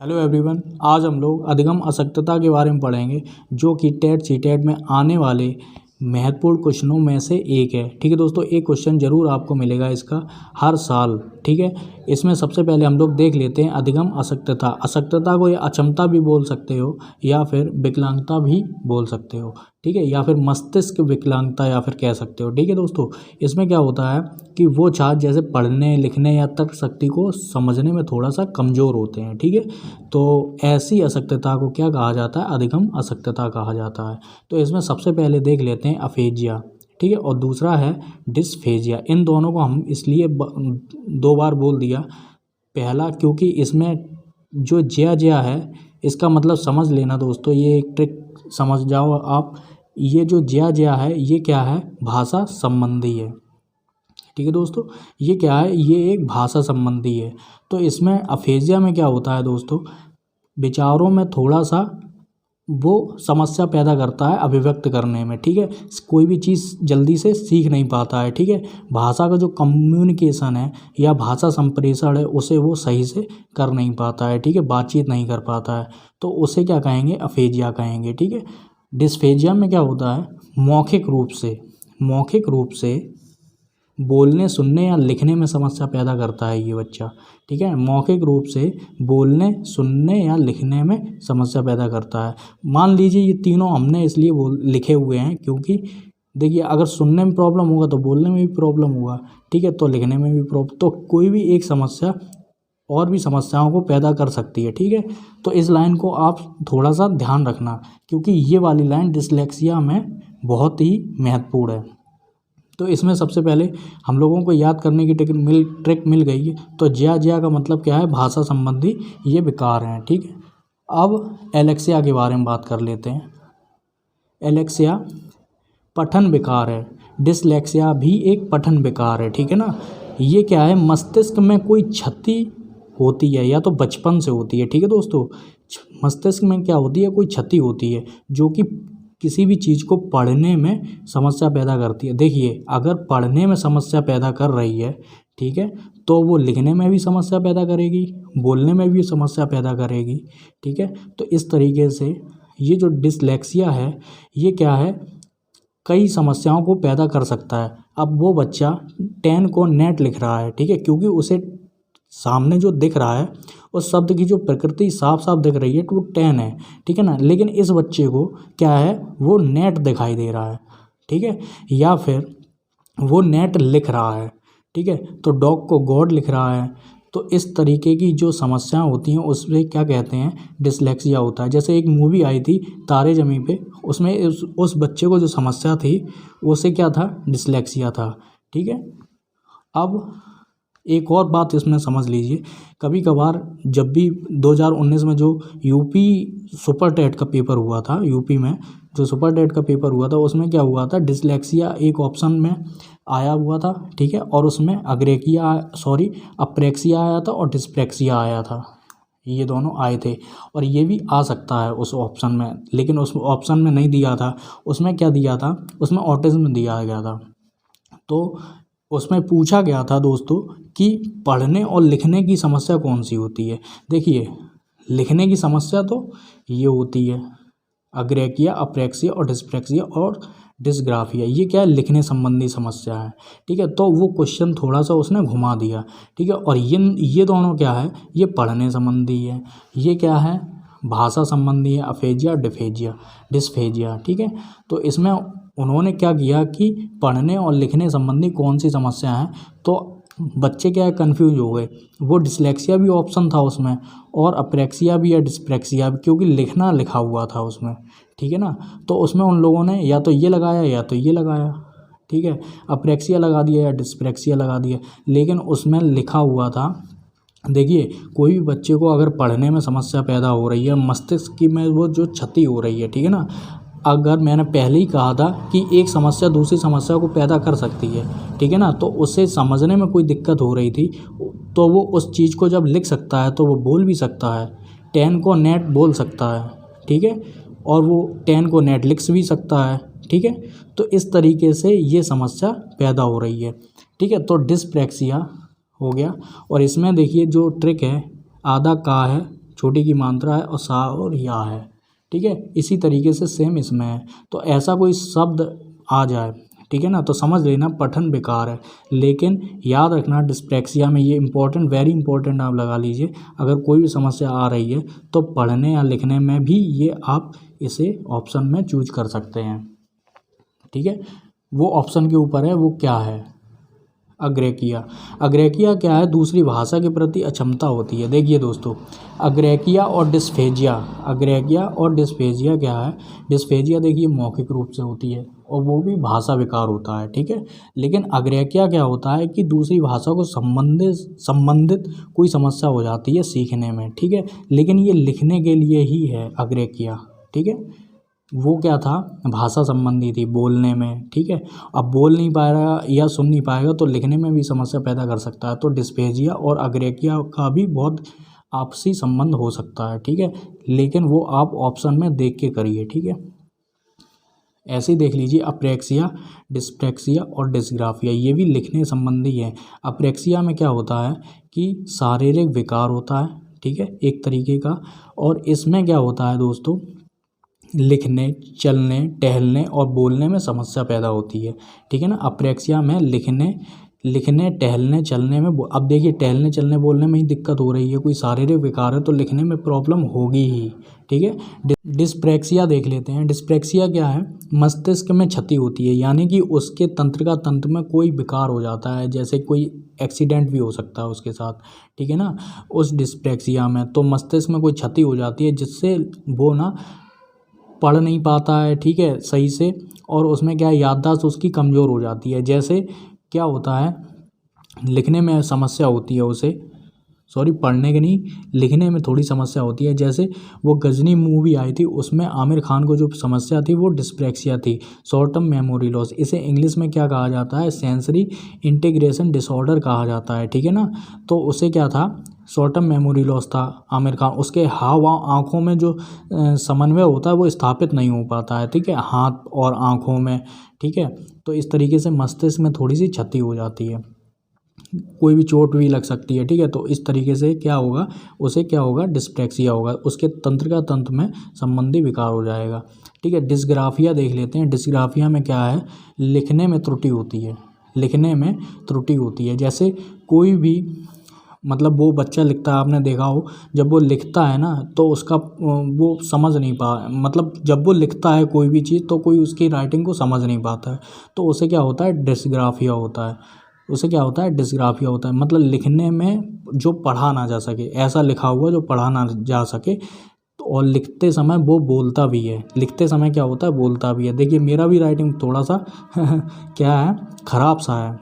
Hello everyone, आज हम लोग अधिगम अशक्तता के बारे में पढ़ेंगे जो कि टेट सीटेट में आने वाले महत्वपूर्ण क्वेश्चनों में से एक है। ठीक है दोस्तों, एक क्वेश्चन जरूर आपको मिलेगा इसका हर साल। ठीक है, इसमें सबसे पहले हम लोग देख लेते हैं अधिगम अशक्तता। अशक्तता को या अक्षमता भी बोल सकते हो या फिर विकलांगता भी बोल सकते हो। ठीक है, या फिर मस्तिष्क विकलांगता या फिर कह सकते हो। ठीक है दोस्तों, इसमें क्या होता है कि वो छात्र जैसे पढ़ने लिखने या तर्क शक्ति को समझने में थोड़ा सा कमज़ोर होते हैं। ठीक है, तो ऐसी अशक्तता को क्या कहा जाता है? अधिगम अशक्तता कहा जाता है। तो इसमें सबसे पहले देख लेते हैं अफेजिया। ठीक है, और दूसरा है डिस्फेजिया। इन दोनों को हम इसलिए दो बार बोल दिया। पहला क्योंकि इसमें जो ज्या है इसका मतलब समझ लेना दोस्तों, ये एक ट्रिक समझ जाओ आप। ये जो ज्या है ये क्या है? भाषा संबंधी है। ठीक है दोस्तों, ये क्या है? ये एक भाषा संबंधी है। तो इसमें अफेजिया में क्या होता है दोस्तों, विचारों में थोड़ा सा वो समस्या पैदा करता है अभिव्यक्त करने में। ठीक है, कोई भी चीज़ जल्दी से सीख नहीं पाता है। ठीक है, भाषा का जो कम्युनिकेशन है या भाषा संप्रेषण है उसे वो सही से कर नहीं पाता है। ठीक है, बातचीत नहीं कर पाता है, तो उसे क्या कहेंगे? अफेजिया कहेंगे। ठीक है, डिस्फेजिया में क्या होता है? मौखिक रूप से बोलने सुनने या लिखने में समस्या पैदा करता है ये बच्चा। ठीक है, मौखिक रूप से बोलने सुनने या लिखने में समस्या पैदा करता है। मान लीजिए ये तीनों हमने इसलिए लिखे हुए हैं क्योंकि देखिए, अगर सुनने में प्रॉब्लम होगा तो बोलने में भी प्रॉब्लम होगा। ठीक है, तो लिखने में भी प्रॉब्लम, तो कोई भी एक समस्या और भी समस्याओं को पैदा कर सकती है। ठीक है, तो इस लाइन को आप थोड़ा सा ध्यान रखना क्योंकि ये वाली लाइन डिसलेक्सिया में बहुत ही महत्वपूर्ण है। तो इसमें सबसे पहले हम लोगों को याद करने की ट्रिक मिल गई है। तो ज्या का मतलब क्या है? भाषा संबंधी ये विकार हैं। ठीक है, अब एलेक्सिया के बारे में बात कर लेते हैं। एलेक्सिया पठन विकार है। डिसलेक्सिया भी एक पठन विकार है। ठीक है ना, ये क्या है? मस्तिष्क में कोई क्षति होती है या तो बचपन से होती है। ठीक है दोस्तों, मस्तिष्क में क्या होती है? कोई क्षति होती है जो कि किसी भी चीज़ को पढ़ने में समस्या पैदा करती है। देखिए, अगर पढ़ने में समस्या पैदा कर रही है, ठीक है, तो वो लिखने में भी समस्या पैदा करेगी, बोलने में भी समस्या पैदा करेगी। ठीक है, तो इस तरीके से ये जो डिसलेक्सिया है ये क्या है? कई समस्याओं को पैदा कर सकता है। अब वो बच्चा 10 को नेट लिख रहा है। ठीक है, क्योंकि उसे सामने जो दिख रहा है उस शब्द की जो प्रकृति साफ साफ दिख रही है तो वो 10 है। ठीक है ना, लेकिन इस बच्चे को क्या है? वो नेट दिखाई दे रहा है। ठीक है, या फिर वो नेट लिख रहा है। ठीक है, तो डॉग को गॉड लिख रहा है। तो इस तरीके की जो समस्याएं होती हैं उसमें क्या कहते हैं? डिसलेक्सिया होता है। जैसे एक मूवी आई थी तारे ज़मीं पे, उसमें उस बच्चे को जो समस्या थी उसे क्या था? डिसलेक्सिया था। ठीक है, अब एक और बात इसमें समझ लीजिए, कभी कभार जब भी 2019 में जो यूपी सुपर टेट का पेपर हुआ था, यूपी में जो सुपर टेट का पेपर हुआ था उसमें क्या हुआ था? डिसलेक्सिया एक ऑप्शन में आया हुआ था। ठीक है, और उसमें अप्रेक्सिया आया था और डिस्प्रेक्सिया आया था। ये दोनों आए थे और ये भी आ सकता है उस ऑप्शन में, लेकिन उस ऑप्शन में नहीं दिया था। उसमें क्या दिया था? उसमें ऑटिज्म दिया गया था। तो उसमें पूछा गया था दोस्तों कि पढ़ने और लिखने की समस्या कौन सी होती है। देखिए, लिखने की समस्या तो ये होती है अग्रेकिया, अप्रेक्सिया और डिस्प्रेक्सिया और डिस्ग्राफिया। ये क्या है? लिखने संबंधी समस्या है। ठीक है, तो वो क्वेश्चन थोड़ा सा उसने घुमा दिया। ठीक है, और ये दोनों क्या है? ये पढ़ने संबंधी है। ये क्या है? भाषा संबंधी है, अफेजिया डिस्फेजिया। ठीक है, तो इसमें उन्होंने क्या किया कि पढ़ने और लिखने संबंधी कौन सी समस्या है, तो बच्चे क्या है? कन्फ्यूज हो गए। वो डिसलेक्सिया भी ऑप्शन था उसमें और अप्रेक्सिया भी या डिस्प्रेक्सिया भी, क्योंकि लिखना लिखा हुआ था उसमें। ठीक है ना, तो उसमें उन लोगों ने या तो ये लगाया या तो ये लगाया। ठीक है, अप्रेक्सिया लगा दिया या डिस्प्रेक्सिया लगा दिया, लेकिन उसमें लिखा हुआ था। देखिए, कोई भी बच्चे को अगर पढ़ने में समस्या पैदा हो रही है, मस्तिष्क की में वो जो क्षति हो रही है, ठीक है ना, अगर मैंने पहले ही कहा था कि एक समस्या दूसरी समस्या को पैदा कर सकती है। ठीक है ना, तो उसे समझने में कोई दिक्कत हो रही थी तो वो उस चीज़ को जब लिख सकता है तो वो बोल भी सकता है। 10 को नेट बोल सकता है। ठीक है, और वो 10 को नेट लिख भी सकता है। ठीक है, तो इस तरीके से ये समस्या पैदा हो रही है। ठीक है, तो डिस्प्रेक्सिया हो गया। और इसमें देखिए जो ट्रिक है, आधा का है छोटी की मात्रा है और सा और या है, ठीक है। इसी तरीके से सेम इसमें है। तो ऐसा कोई शब्द आ जाए, ठीक है ना, तो समझ लेना पठन बेकार है। लेकिन याद रखना डिस्प्रैक्सिया में ये इंपॉर्टेंट, वेरी इंपॉर्टेंट आप लगा लीजिए, अगर कोई भी समस्या आ रही है तो पढ़ने या लिखने में भी ये आप इसे ऑप्शन में चूज कर सकते हैं, ठीक है। वो ऑप्शन के ऊपर है, वो क्या है, अग्रेकिया। अग्रेकिया क्या है, दूसरी भाषा के प्रति अक्षमता होती है। देखिए दोस्तों, अग्रेकिया और डिस्फेजिया, अग्रेकिया और डिस्फेजिया क्या है, डिस्फेजिया देखिए मौखिक रूप से होती है और वो भी भाषा विकार होता है, ठीक है। लेकिन अग्रेकिया क्या होता है कि दूसरी भाषा को संबंधित कोई समस्या हो जाती है सीखने में, ठीक है। लेकिन ये लिखने के लिए ही है अग्रेकिया, ठीक है। वो क्या था, भाषा संबंधी थी, बोलने में, ठीक है। अब बोल नहीं पाएगा या सुन नहीं पाएगा तो लिखने में भी समस्या पैदा कर सकता है। तो डिस्पेजिया और अग्रेकिया का भी बहुत आपसी संबंध हो सकता है, ठीक है। लेकिन वो आप ऑप्शन में देख के करिए, ठीक है। ऐसे ही देख लीजिए, अप्रेक्सिया, डिस्प्रैक्सिया और डिस्ग्राफिया, ये भी लिखने संबंधी है। अप्रेक्सिया में क्या होता है कि शारीरिक विकार होता है, ठीक है, एक तरीके का। और इसमें क्या होता है दोस्तों, लिखने, चलने, टहलने और बोलने में समस्या पैदा होती है, ठीक है ना। अप्रेक्सिया में लिखने, टहलने, चलने में, अब देखिए टहलने, चलने, बोलने में ही दिक्कत हो रही है, कोई शारीरिक विकार है तो लिखने में प्रॉब्लम होगी ही, ठीक है। डिस्प्रैक्सिया देख लेते हैं। डिस्प्रैक्सिया क्या है, मस्तिष्क में क्षति होती है, यानी कि उसके तंत्रिका तंत्र में कोई विकार हो जाता है, जैसे कोई एक्सीडेंट भी हो सकता है उसके साथ, ठीक है ना। उस डिस्प्रैक्सिया में तो मस्तिष्क में कोई क्षति हो जाती है जिससे वो ना पढ़ नहीं पाता है, ठीक है, सही से। और उसमें क्या है, याददाश्त उसकी कमज़ोर हो जाती है। जैसे क्या होता है, लिखने में समस्या होती है उसे, सॉरी पढ़ने के नहीं, लिखने में थोड़ी समस्या होती है। जैसे वो गजनी मूवी आई थी, उसमें आमिर खान को जो समस्या थी वो डिस्प्रैक्सिया थी, शॉर्ट टर्म मेमोरी लॉस। इसे इंग्लिश में क्या कहा जाता है, सेंसरी इंटीग्रेशन डिसऑर्डर कहा जाता है, ठीक है ना। तो उसे क्या था, शॉर्ट टर्म मेमोरी लॉस था आमिर खान। उसके हाव भाव, आँखों में जो समन्वय होता है वो स्थापित नहीं हो पाता है, ठीक है, हाथ और आँखों में, ठीक है। तो इस तरीके से मस्तिष्क में थोड़ी सी क्षति हो जाती है, कोई भी चोट भी लग सकती है, ठीक है। तो इस तरीके से क्या होगा, उसे क्या होगा, डिस्प्रैक्सिया होगा, उसके तंत्रिका तंत्र में संबंधी विकार हो जाएगा, ठीक है। डिस्ग्राफिया देख लेते हैं। डिस्ग्राफिया में क्या है, लिखने में त्रुटि होती है, लिखने में त्रुटि होती है। जैसे कोई भी, मतलब वो बच्चा लिखता है, आपने देखा हो, जब वो लिखता है ना तो उसका वो समझ नहीं मतलब जब वो लिखता है कोई भी चीज़ तो कोई उसकी राइटिंग को समझ नहीं पाता है, तो उसे क्या होता है, डिस्ग्राफिया होता है। उसे क्या होता है, डिस्ग्राफिया होता है, मतलब लिखने में जो पढ़ा ना जा सके, ऐसा लिखा हुआ जो पढ़ा ना जा सके। तो और लिखते समय वो बोलता भी है, लिखते समय क्या होता है, बोलता भी है। देखिए मेरा भी राइटिंग थोड़ा सा क्या है, ख़राब सा है,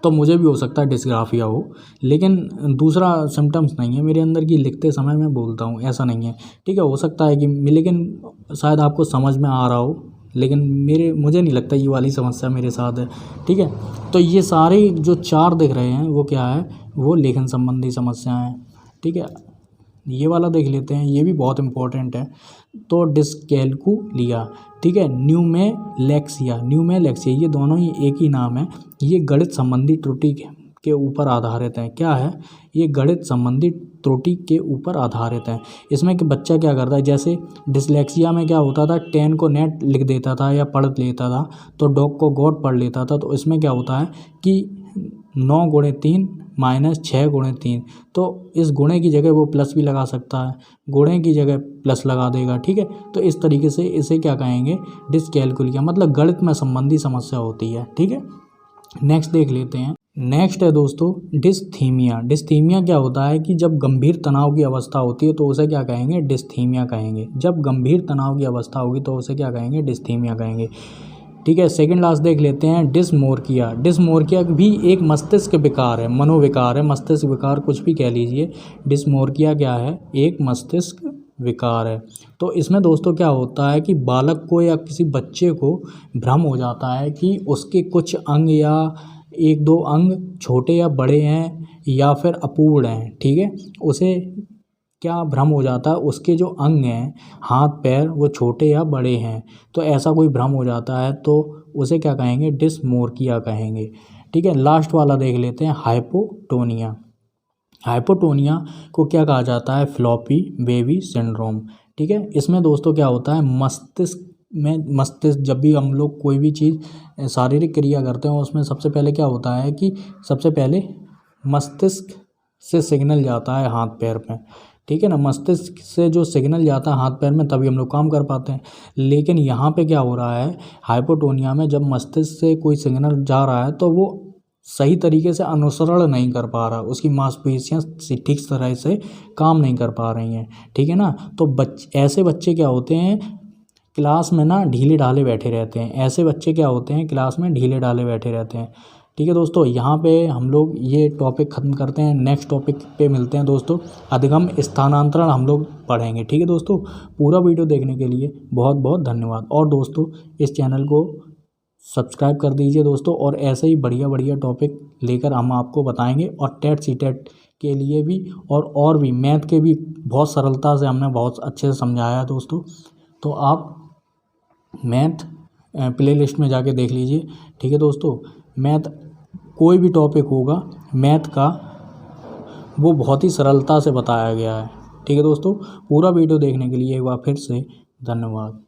तो मुझे भी हो सकता है डिस्ग्राफिया हो, लेकिन दूसरा सिम्टम्स नहीं है मेरे अंदर कि लिखते समय मैं बोलता हूँ, ऐसा नहीं है, ठीक है। हो सकता है कि, लेकिन शायद आपको समझ में आ रहा हो, लेकिन मुझे नहीं लगता ये वाली समस्या मेरे साथ है, ठीक है। तो ये सारे जो चार दिख रहे हैं वो क्या है, वो लेखन संबंधी समस्याएं हैं, ठीक है। ये वाला देख लेते हैं, ये भी बहुत इंपॉर्टेंट है। तो डिस्कैल्कुलिया, ठीक है, न्यूमेलेक्सिया, न्यूमेलेक्सिया, ये दोनों ही एक ही नाम है। ये गणित संबंधी त्रुटि के ऊपर आधारित है। क्या है, ये गणित संबंधी त्रुटि के ऊपर आधारित है। इसमें कि बच्चा क्या करता है, जैसे डिसलेक्सिया में क्या होता था, 10 को नेट लिख देता था या पढ़ लेता था, तो डॉग को गॉड पढ़ लेता था। तो इसमें क्या होता है कि 9 गुणे 3 माइनस 6 गुणे 3, तो इस गुणे की जगह वो प्लस भी लगा सकता है, गुणे की जगह प्लस लगा देगा, ठीक है। तो इस तरीके से इसे क्या कहेंगे, डिस्कैल्कुलिया, मतलब गणित में संबंधी समस्या होती है, ठीक है। नेक्स्ट देख लेते हैं। नेक्स्ट है दोस्तों डिस्थीमिया। डिस्थीमिया क्या होता है कि जब गंभीर तनाव की अवस्था होती है तो उसे क्या कहेंगे, डिस्थीमिया कहेंगे। जब गंभीर तनाव की अवस्था होगी तो उसे क्या कहेंगे, डिस्थीमिया कहेंगे, ठीक है। सेकंड लास्ट देख लेते हैं, डिस्मोर्किया। डिस्मोर्किया भी एक मस्तिष्क विकार है, मनोविकार है, मस्तिष्क विकार कुछ भी कह लीजिए। डिस्मोर्किया क्या है, एक मस्तिष्क विकार है। तो इसमें दोस्तों क्या होता है कि बालक को या किसी बच्चे को भ्रम हो जाता है कि उसके कुछ अंग या 1-2 अंग छोटे या बड़े हैं या फिर अपूर्ण हैं, ठीक है। उसे क्या भ्रम हो जाता है, उसके जो अंग हैं, हाथ पैर, वो छोटे या बड़े हैं, तो ऐसा कोई भ्रम हो जाता है तो उसे क्या कहेंगे, डिस्मोर्किया कहेंगे, ठीक है। लास्ट वाला देख लेते हैं, हाइपोटोनिया। हाइपोटोनिया को क्या कहा जाता है? Floppy baby syndrome. ठीक है, इसमें दोस्तों क्या होता है, मस्तिष्क जब भी हम लोग कोई भी चीज़ शारीरिक क्रिया करते हैं उसमें सबसे पहले क्या होता है कि सबसे पहले मस्तिष्क से सिग्नल जाता है हाथ पैर में। ठीक है ना, मस्तिष्क से जो सिग्नल जाता है हाथ पैर में तभी हम लोग काम कर पाते हैं। लेकिन यहाँ पे क्या हो रहा है, हाइपोटोनिया में जब मस्तिष्क से कोई सिग्नल जा रहा है तो वो सही तरीके से अनुसरण नहीं कर पा रहा, उसकी मांसपेशियाँ ठीक तरह से काम नहीं कर पा रही हैं। ठीक है ना, तो ऐसे बच्चे क्या होते हैं, क्लास में ना ढीले ढाले बैठे रहते हैं। ऐसे बच्चे क्या होते हैं, क्लास में ढीले ढाले बैठे रहते हैं। ठीक है दोस्तों, यहाँ पे हम लोग ये टॉपिक ख़त्म करते हैं। नेक्स्ट टॉपिक पे मिलते हैं दोस्तों, अधिगम स्थानांतरण हम लोग पढ़ेंगे। ठीक है दोस्तों, पूरा वीडियो देखने के लिए बहुत बहुत धन्यवाद। और दोस्तों इस चैनल को सब्सक्राइब कर दीजिए दोस्तों, और ऐसे ही बढ़िया बढ़िया टॉपिक लेकर हम आपको बताएंगे। और टेट सीटेट के लिए भी और भी मैथ के भी बहुत सरलता से हमने बहुत अच्छे से समझाया दोस्तों। तो आप मैथ प्लेलिस्ट में जाके देख लीजिए। ठीक है दोस्तों, मैथ कोई भी टॉपिक होगा मैथ का वो बहुत ही सरलता से बताया गया है। ठीक है दोस्तों, पूरा वीडियो देखने के लिए एक बार फिर से धन्यवाद।